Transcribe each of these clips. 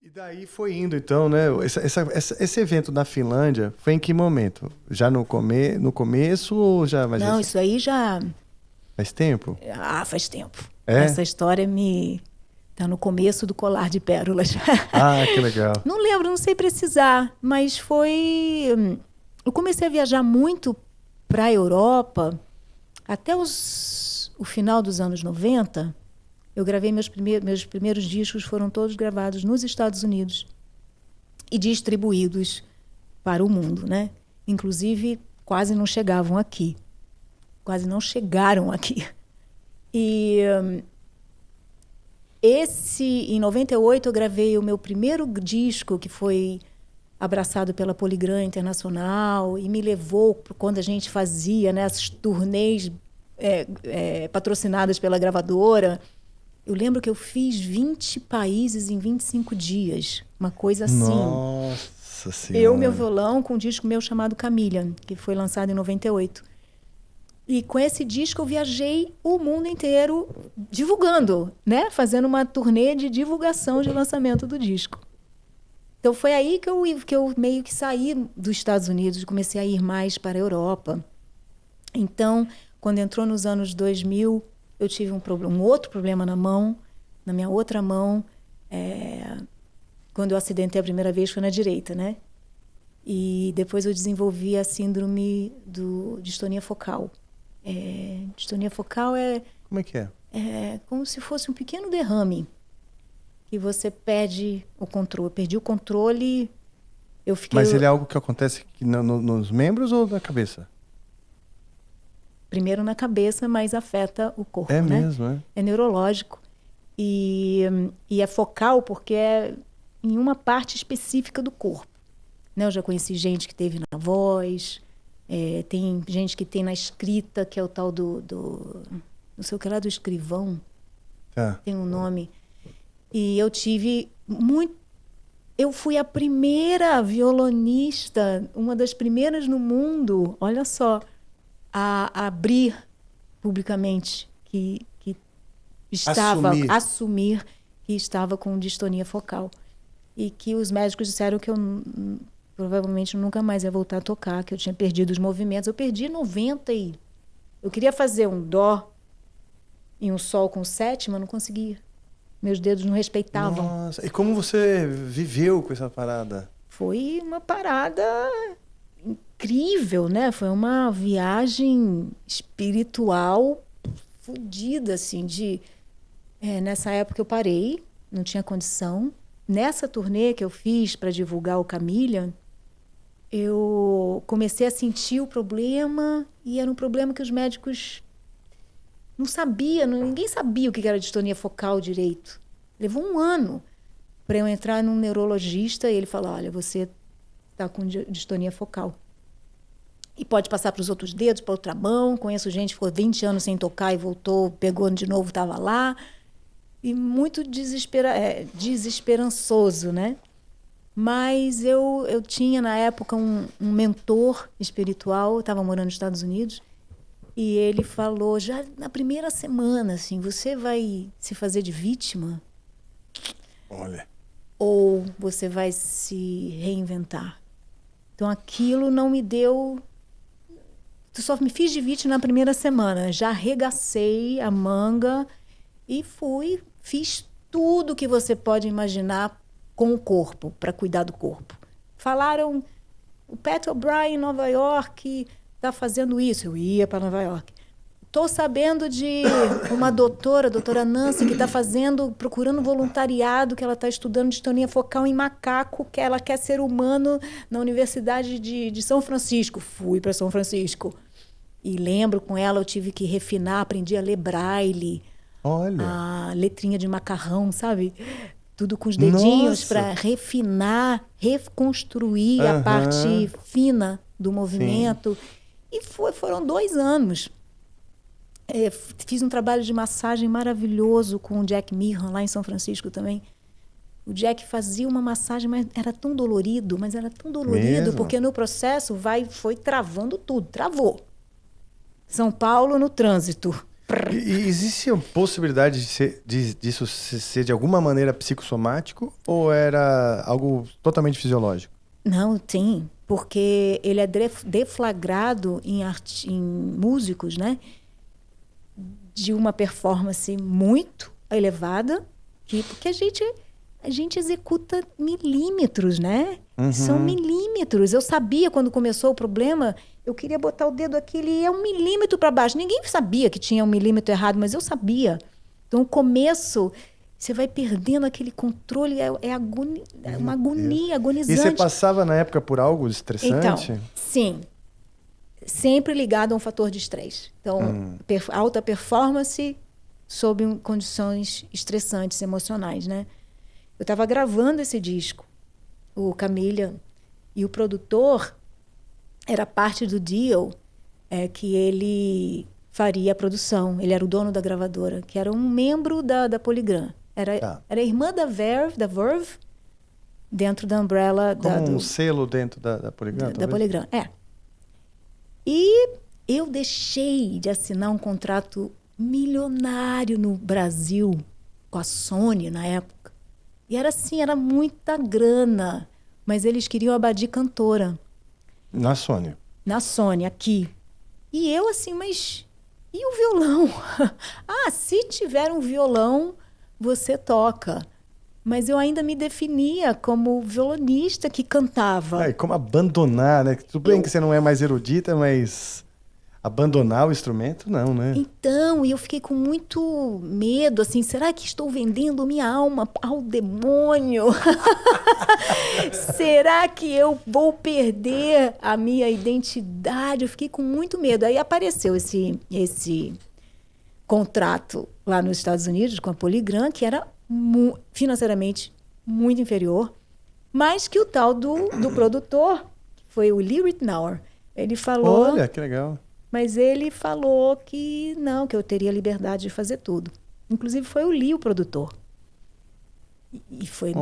E daí foi indo, então, né? Esse evento na Finlândia foi em que momento? Já no começo ou já mais Não, recente? isso aí já... Faz tempo? Ah, faz tempo. É? Essa história tá no começo do colar de pérolas. Ah, que legal. Não lembro, não sei precisar, mas foi... Eu comecei a viajar muito para a Europa até o final dos anos 90. Eu gravei meus primeiros discos, foram todos gravados nos Estados Unidos e distribuídos para o mundo, né? Inclusive, quase não chegavam aqui. Quase não chegaram aqui. E em 98, eu gravei o meu primeiro disco, que foi abraçado pela Polygram Internacional, e me levou, quando a gente fazia, né, as turnês patrocinadas pela gravadora. Eu lembro que eu fiz 20 países em 25 dias. Uma coisa assim. Nossa Senhora. Eu, meu violão, com um disco meu chamado Chameleon, que foi lançado em 98. E com esse disco eu viajei o mundo inteiro divulgando, né? Fazendo uma turnê de divulgação de lançamento do disco. Então foi aí que eu meio que saí dos Estados Unidos, comecei a ir mais para a Europa. Então, quando entrou nos anos 2000, eu tive um outro problema na minha outra mão. Quando eu acidentei a primeira vez foi na direita, né? E depois eu desenvolvi a síndrome do distonia focal. Distonia focal Como é que é? é como se fosse um pequeno derrame que você perde o controle. Eu perdi o controle, eu fiquei... Mas ele é algo que acontece nos membros ou na cabeça? Primeiro na cabeça, mas afeta o corpo, É né? mesmo, é? É neurológico. E é focal porque é em uma parte específica do corpo. Né? Eu já conheci gente que teve na voz, tem gente que tem na escrita, que é o tal do não sei o que lá, do escrivão. Tá. Tem um nome. E eu tive muito... Eu fui a primeira violonista, uma das primeiras no mundo, olha só, a abrir publicamente que estava... Assumir que estava com distonia focal. E que os médicos disseram que eu provavelmente nunca mais ia voltar a tocar, que eu tinha perdido os movimentos. Eu perdi 90 e... Eu queria fazer um dó e um sol com sétima, não conseguia. Meus dedos não respeitavam. Nossa, e como você viveu com essa parada? Foi uma parada incrível, né? Foi uma viagem espiritual fodida, assim, nessa época eu parei, não tinha condição. Nessa turnê que eu fiz para divulgar o Chameleon, eu comecei a sentir o problema, e era um problema que os médicos não sabiam, ninguém sabia o que era distonia focal direito. Levou um ano para eu entrar num neurologista e ele falou: olha, você está com distonia focal. E pode passar para os outros dedos, para outra mão. Conheço gente que ficou 20 anos sem tocar e voltou, pegou de novo, estava lá. E muito desesperançoso, né? Mas eu tinha, na época, um mentor espiritual, estava morando nos Estados Unidos, e ele falou, já na primeira semana, assim, você vai se fazer de vítima? Olha. Ou você vai se reinventar? Então, aquilo não me deu... Eu só me fiz de vítima na primeira semana. Já arregacei a manga e fiz tudo que você pode imaginar com o corpo, para cuidar do corpo. Falaram, o Pat O'Brien em Nova York está fazendo isso. Eu ia para Nova York. Estou sabendo de uma doutora Nancy, que está procurando voluntariado, que ela está estudando distonia focal em macaco, que ela quer ser humano na Universidade de São Francisco. Fui para São Francisco. E lembro, com ela eu tive que refinar, aprendi a ler braille. Olha. A letrinha de macarrão, sabe? Tudo com os dedinhos para refinar, reconstruir a parte fina do movimento. Sim. E foram 2 anos. Fiz um trabalho de massagem maravilhoso com o Jack Meehan, lá em São Francisco também. O Jack fazia uma massagem, mas era tão dolorido, mesmo? Porque no processo foi travando tudo, travou. São Paulo no trânsito. E existe a possibilidade disso ser de alguma maneira psicossomático ou era algo totalmente fisiológico? Não, tem, porque ele é deflagrado em músicos, né? De uma performance muito elevada, porque a gente executa milímetros, né? São milímetros. Eu sabia quando começou o problema, eu queria botar o dedo aqui, ele ia 1 milímetro para baixo. Ninguém sabia que tinha 1 milímetro errado, mas eu sabia. Então, o começo, você vai perdendo aquele controle, é uma agonia, agonizante. E você passava na época por algo estressante? Então, sim. Sempre ligado a um fator de estresse. Então, alta performance sob condições estressantes, emocionais, né? Eu estava gravando esse disco, o Camilla, e o produtor era parte do deal que ele faria a produção. Ele era o dono da gravadora, que era um membro da Polygram. Era a irmã da Verve, dentro da umbrella... Como um selo dentro da Polygram, da Polygram, E eu deixei de assinar um contrato milionário no Brasil, com a Sony na época. E era assim, era muita grana. Mas eles queriam a Badi cantora. Na Sony? Na Sony, aqui. E eu assim, mas... E o violão? Se tiver um violão, você toca. Mas eu ainda me definia como violonista que cantava. E como abandonar, né? Tudo bem que você não é mais erudita, mas abandonar o instrumento, não, né? Então, e eu fiquei com muito medo, assim, será que estou vendendo minha alma ao demônio? Será que eu vou perder a minha identidade? Eu fiquei com muito medo. Aí apareceu esse contrato lá nos Estados Unidos com a Polygram, que era financeiramente muito inferior, mas que o tal do produtor, foi o Lee Ritenour, ele falou... Olha, que legal. Mas ele falou que não, que eu teria liberdade de fazer tudo. Inclusive foi o Lee o produtor. E foi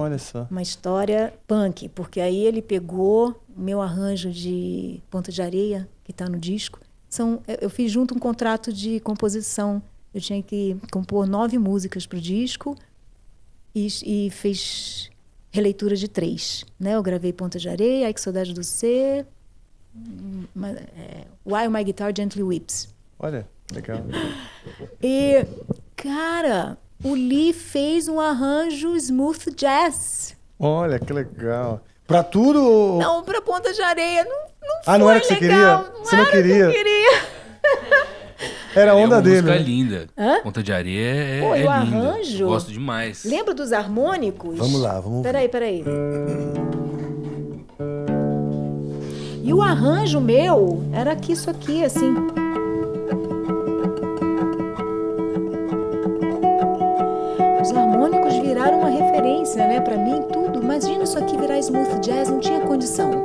uma história punk, porque aí ele pegou o meu arranjo de Ponta de Areia, que está no disco. Eu fiz junto um contrato de composição. Eu tinha que compor 9 músicas para o disco e fez releitura de 3. Né? Eu gravei Ponta de Areia, Ai Que Saudade do Cê... While My Guitar Gently Weeps. Olha, legal. E, cara, o Lee fez um arranjo smooth jazz. Olha, que legal. Pra tudo? Não, pra Ponta de Areia. Não foi não era que legal. Você queria? Você não queria? Que eu queria. Era a onda dele. É uma música né? linda. Hã? Ponta de Areia é Pô, e o linda. arranjo? Eu gosto demais. Lembra dos harmônicos? Vamos lá, vamos ver. Peraí. E o arranjo meu era aqui, isso aqui, assim. Os harmônicos viraram uma referência, né, pra mim, tudo. Imagina isso aqui virar smooth jazz, não tinha condição.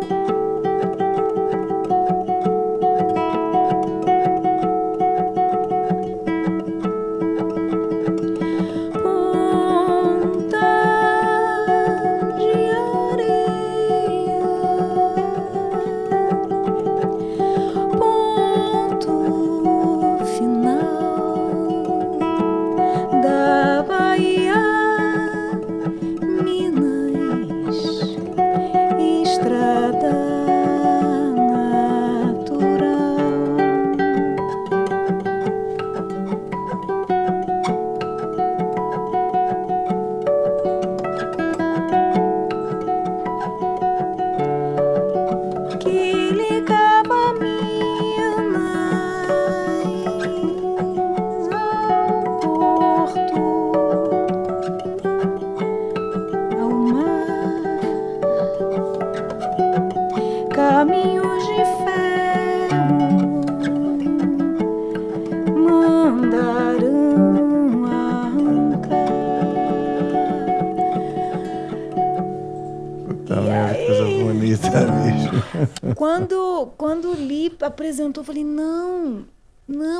Quando o Lee apresentou, eu falei, não,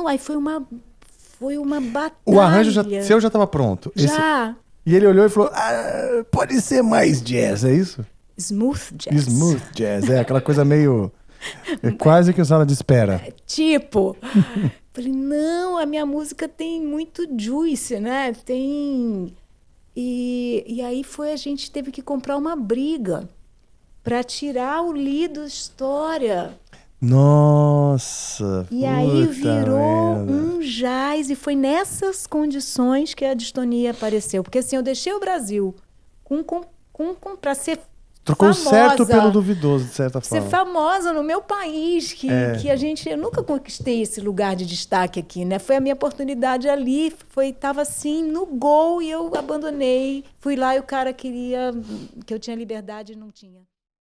aí foi uma batalha. O arranjo seu já estava pronto? Já. E ele olhou e falou, pode ser mais jazz, é isso? Smooth jazz. Smooth jazz, aquela coisa meio É quase que sala de espera. Tipo, falei, não, a minha música tem muito juice, né? Tem... E aí a gente teve que comprar uma briga para tirar o Lido História. Nossa, E aí virou merda. um jazz, e foi nessas condições que a distonia apareceu. Porque assim, eu deixei o Brasil para ser Trocou o famosa, certo pelo duvidoso, de certa ser forma. famosa no meu país, que eu nunca conquistei esse lugar de destaque aqui, né? Foi a minha oportunidade ali, estava assim no gol e eu abandonei. Fui lá e o cara queria que eu tinha liberdade e não tinha.